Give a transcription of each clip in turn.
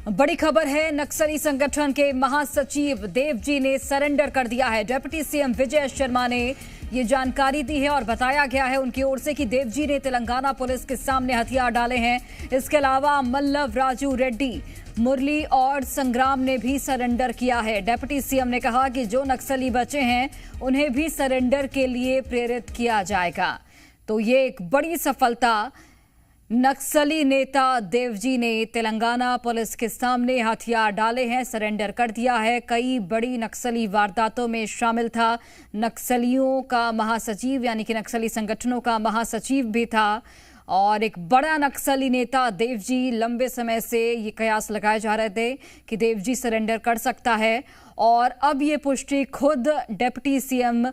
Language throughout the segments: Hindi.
बड़ी खबर है, नक्सली संगठन के महासचिव देवजी ने सरेंडर कर दिया है। डिप्टी सीएम विजय शर्मा ने ये जानकारी दी है और बताया गया है उनकी ओर से कि देवजी ने तेलंगाना पुलिस के सामने हथियार डाले हैं। इसके अलावा मल्लव राजू रेड्डी, मुरली और संग्राम ने भी सरेंडर किया है। डिप्टी सीएम ने कहा कि जो नक्सली बचे हैं उन्हें भी सरेंडर के लिए प्रेरित किया जाएगा। तो ये एक बड़ी सफलता, नक्सली नेता देवजी ने तेलंगाना पुलिस के सामने हथियार डाले हैं, सरेंडर कर दिया है। कई बड़ी नक्सली वारदातों में शामिल था, नक्सलियों का महासचिव यानी कि नक्सली संगठनों का महासचिव भी था और एक बड़ा नक्सली नेता देवजी। लंबे समय से ये कयास लगाए जा रहे थे कि देवजी सरेंडर कर सकता है और अब ये पुष्टि खुद डिप्टी सीएम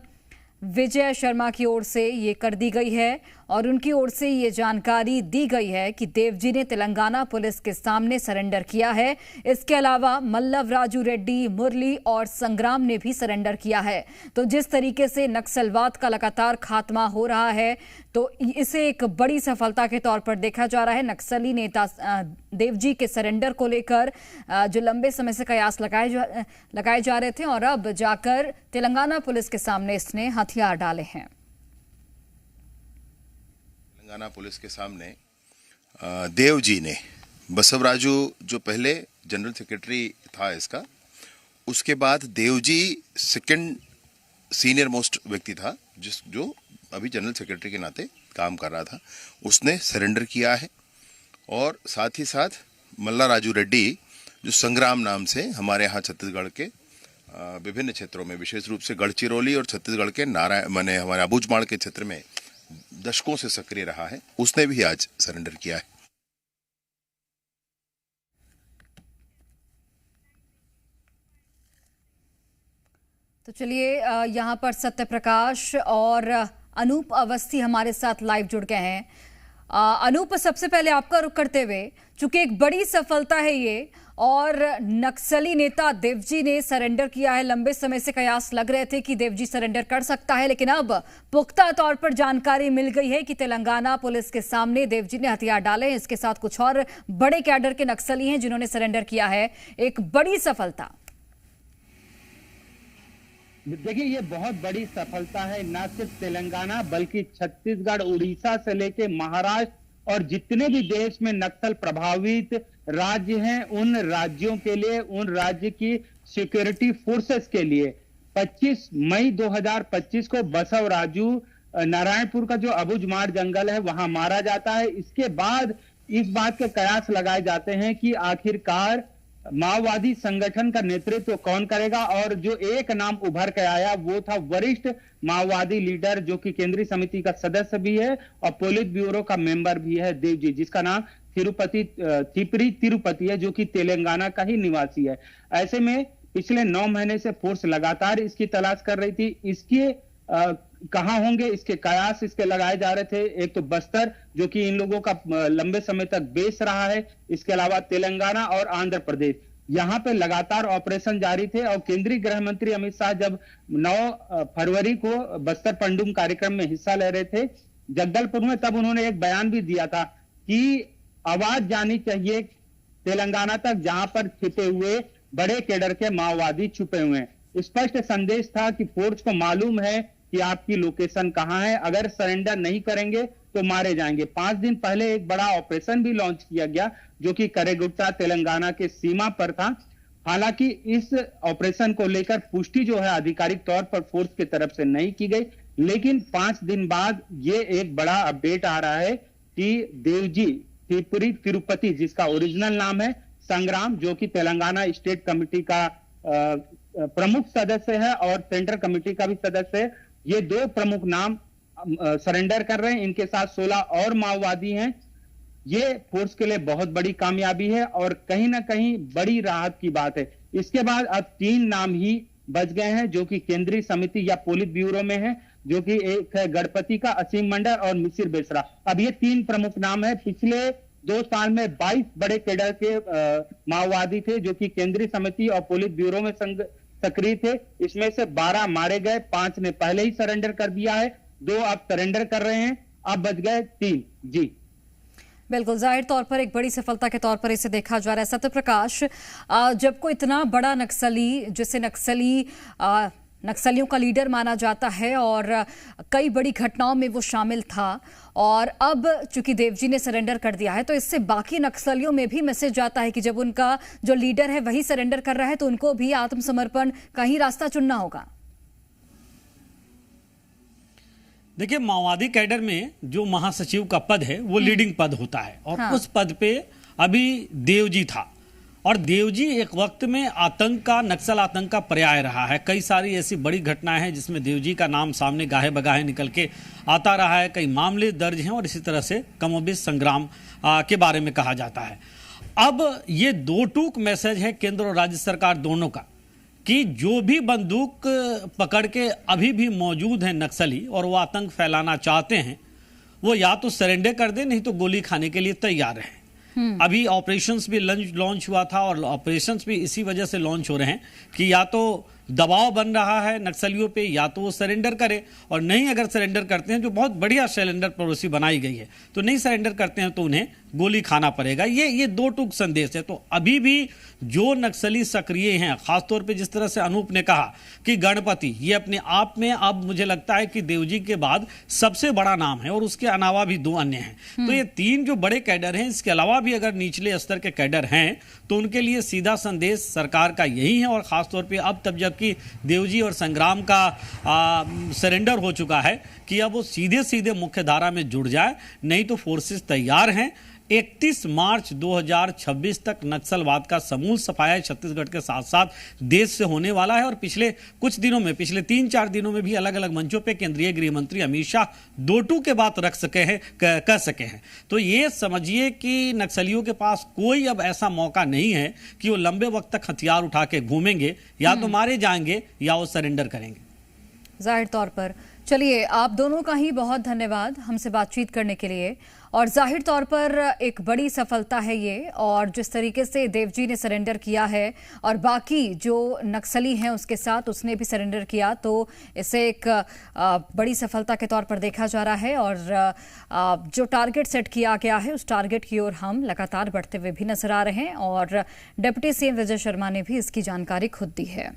विजय शर्मा की ओर से ये कर दी गई है और उनकी ओर से ये जानकारी दी गई है कि देवजी ने तेलंगाना पुलिस के सामने सरेंडर किया है। इसके अलावा मल्लव राजू रेड्डी, मुरली और संग्राम ने भी सरेंडर किया है। तो जिस तरीके से नक्सलवाद का लगातार खात्मा हो रहा है तो इसे एक बड़ी सफलता के तौर पर देखा जा रहा है। नक्सली नेता देवजी के सरेंडर को लेकर जो लंबे समय से कयास लगाए जा रहे थे और अब जाकर तेलंगाना पुलिस के सामने इसने हथियार डाले हैं। तेलंगाना पुलिस के सामने देवजी ने, बसवराजू जो पहले जनरल सेक्रेटरी था इसका, उसके बाद देवजी सेकंड सीनियर मोस्ट व्यक्ति था जो अभी जनरल सेक्रेटरी के नाते काम कर रहा था, उसने सरेंडर किया है। और साथ ही साथ मल्ला राजू रेड्डी जो संग्राम नाम से हमारे यहाँ छत्तीसगढ़ के विभिन्न क्षेत्रों में, विशेष रूप से गढ़चिरौली और छत्तीसगढ़ के हमारे अबूझमाड़ के क्षेत्र में दशकों से सक्रिय रहा है, उसने भी आज सरेंडर किया है। तो चलिए, यहाँ पर सत्य प्रकाश और अनूप अवस्थी हमारे साथ लाइव जुड़ गए हैं। अनूप, सबसे पहले आपका रुख करते हुए, चूंकि एक बड़ी सफलता है ये और नक्सली नेता देवजी ने सरेंडर किया है, लंबे समय से कयास लग रहे थे कि देवजी सरेंडर कर सकता है, लेकिन अब पुख्ता तौर पर जानकारी मिल गई है कि तेलंगाना पुलिस के सामने देवजी ने हथियार डाले हैं। इसके साथ कुछ और बड़े कैडर के नक्सली हैं जिन्होंने सरेंडर किया है। एक बड़ी सफलता। देखिए, ये बहुत बड़ी सफलता है, न सिर्फ तेलंगाना बल्कि छत्तीसगढ़, उड़ीसा से लेके महाराष्ट्र और जितने भी देश में नक्सल प्रभावित राज्य हैं उन राज्यों के लिए, उन राज्य की सिक्योरिटी फोर्सेस के लिए 25 मई 2025 को बसवराजू नारायणपुर का जो अबूझमाड़ जंगल है वहां मारा जाता है। इसके बाद इस बात के कयास लगाए जाते हैं कि आखिरकार माओवादी संगठन का नेतृत्व कौन करेगा, और जो एक नाम उभर के आया वो था वरिष्ठ माओवादी लीडर जो कि केंद्रीय समिति का सदस्य भी है और पोलित ब्यूरो का मेंबर भी है, देवजी, जिसका नाम तिरुपति है, जो कि तेलंगाना का ही निवासी है। ऐसे में पिछले 9 महीने से फोर्स लगातार इसकी तलाश कर रही थी। इसके कहां होंगे, इसके कयास इसके लगाए जा रहे थे। एक तो बस्तर जो कि इन लोगों का लंबे समय तक बेस रहा है, इसके अलावा तेलंगाना और आंध्र प्रदेश, यहां पे लगातार ऑपरेशन जारी थे। और केंद्रीय गृह मंत्री अमित शाह जब 9 फरवरी को बस्तर पंडुम कार्यक्रम में हिस्सा ले रहे थे जगदलपुर में, तब उन्होंने एक बयान भी दिया था कि आवाज जानी चाहिए तेलंगाना तक जहां पर छिपे हुए बड़े कैडर के माओवादी छुपे हुए हैं। स्पष्ट संदेश था कि फोर्स को मालूम है कि आपकी लोकेशन कहां है, अगर सरेंडर नहीं करेंगे तो मारे जाएंगे। 5 दिन पहले एक बड़ा ऑपरेशन भी लॉन्च किया गया जो कि करेगुट्टा तेलंगाना के सीमा पर था। हालांकि इस ऑपरेशन को लेकर पुष्टि जो है आधिकारिक तौर पर फोर्स की तरफ से नहीं की गई, लेकिन 5 दिन बाद ये एक बड़ा अपडेट आ रहा है कि देवजी तिरुपति, जिसका ओरिजिनल नाम है संग्राम, जो कि तेलंगाना स्टेट कमेटी का प्रमुख सदस्य है और सेंट्रल कमेटी का भी सदस्य है, ये 2 प्रमुख नाम सरेंडर कर रहे हैं। इनके साथ 16 और माओवादी हैं। ये फोर्स के लिए बहुत बड़ी कामयाबी है और कहीं ना कहीं बड़ी राहत की बात है। इसके बाद अब 3 नाम ही बच गए हैं जो कि केंद्रीय समिति या पोलित ब्यूरो में है, जो कि एक है गणपति का असीम मंडल और मिसिर बेसरा। अब ये 3 प्रमुख नाम है। पिछले 2 साल में 22 बड़े कैडर के माओवादी थे जो कि केंद्रीय समिति और पोलित ब्यूरो में सक्रिय थे। इसमें से 12 मारे गए, 5 ने पहले ही सरेंडर कर दिया है, 2 अब सरेंडर कर रहे हैं, अब बच गए 3। जी बिल्कुल, जाहिर तौर पर एक बड़ी सफलता के तौर पर इसे देखा जा रहा है। सत्य प्रकाश, जब कोई इतना बड़ा नक्सली, जिसे नक्सलियों का लीडर माना जाता है और कई बड़ी घटनाओं में वो शामिल था, और अब चूंकि देवजी ने सरेंडर कर दिया है, तो इससे बाकी नक्सलियों में भी मैसेज जाता है कि जब उनका जो लीडर है वही सरेंडर कर रहा है तो उनको भी आत्मसमर्पण का ही रास्ता चुनना होगा। देखिए, माओवादी कैडर में जो महासचिव का पद है वो लीडिंग पद होता है, और हाँ। उस पद पे अभी देवजी था, और देवजी एक वक्त में आतंक का, नक्सल आतंक का पर्याय रहा है। कई सारी ऐसी बड़ी घटनाएं हैं जिसमें देवजी का नाम सामने गाहे बगाहे निकल के आता रहा है। कई मामले दर्ज हैं और इसी तरह से कमोबेश संग्राम के बारे में कहा जाता है। अब ये दो टूक मैसेज है केंद्र और राज्य सरकार दोनों का कि जो भी बंदूक पकड़ के अभी भी मौजूद हैं नक्सली और वो आतंक फैलाना चाहते हैं, वो या तो सरेंडर कर दें, नहीं तो गोली खाने के लिए तैयार हैं। अभी ऑपरेशंस भी लॉन्च हुआ था, और ऑपरेशंस भी इसी वजह से लॉन्च हो रहे हैं कि या तो दबाव बन रहा है नक्सलियों पे, या तो वो सरेंडर करे, और नहीं अगर सरेंडर करते हैं, जो बहुत बढ़िया सरेंडर पॉलिसी बनाई गई है, तो नहीं सरेंडर करते हैं तो उन्हें गोली खाना पड़ेगा। ये दो टूक संदेश है। तो अभी भी जो नक्सली सक्रिय हैं, खासतौर पे जिस तरह से अनूप ने कहा कि गणपति, ये अपने आप में अब मुझे लगता है कि देवजी के बाद सबसे बड़ा नाम है, और उसके अलावा भी दो अन्य हैं। तो ये तीन जो बड़े कैडर हैं, इसके अलावा भी अगर निचले स्तर के कैडर हैं तो उनके लिए सीधा संदेश सरकार का यही है। और खासतौर पर अब तब जबकि देवजी और संग्राम का सरेंडर हो चुका है कि अब वो सीधे सीधे मुख्य धारा में जुड़ जाए, नहीं तो फोर्सेस तैयार हैं। 31 मार्च 2026 तक नक्सलवाद का समूल सफाया छत्तीसगढ़ के साथ साथ देश से होने वाला है। और पिछले कुछ दिनों में, पिछले 3-4 दिनों में भी अलग अलग मंचों पे केंद्रीय गृह मंत्री अमित शाह दो टूक के बात रख सके हैं, कर सके हैं। तो ये समझिए कि नक्सलियों के पास कोई अब ऐसा मौका नहीं है कि वो लंबे वक्त तक हथियार उठा के घूमेंगे, या तो मारे जाएंगे या वो सरेंडर करेंगे। जाहिर तौर पर, चलिए, आप दोनों का ही बहुत धन्यवाद हमसे बातचीत करने के लिए। और जाहिर तौर पर एक बड़ी सफलता है ये, और जिस तरीके से देवजी ने सरेंडर किया है और बाकी जो नक्सली हैं उसके साथ उसने भी सरेंडर किया, तो इसे एक बड़ी सफलता के तौर पर देखा जा रहा है। और जो टारगेट सेट किया गया है उस टारगेट की ओर हम लगातार बढ़ते हुए भी नजर आ रहे हैं, और डिप्टी सीएम विजय शर्मा ने भी इसकी जानकारी खुद दी है।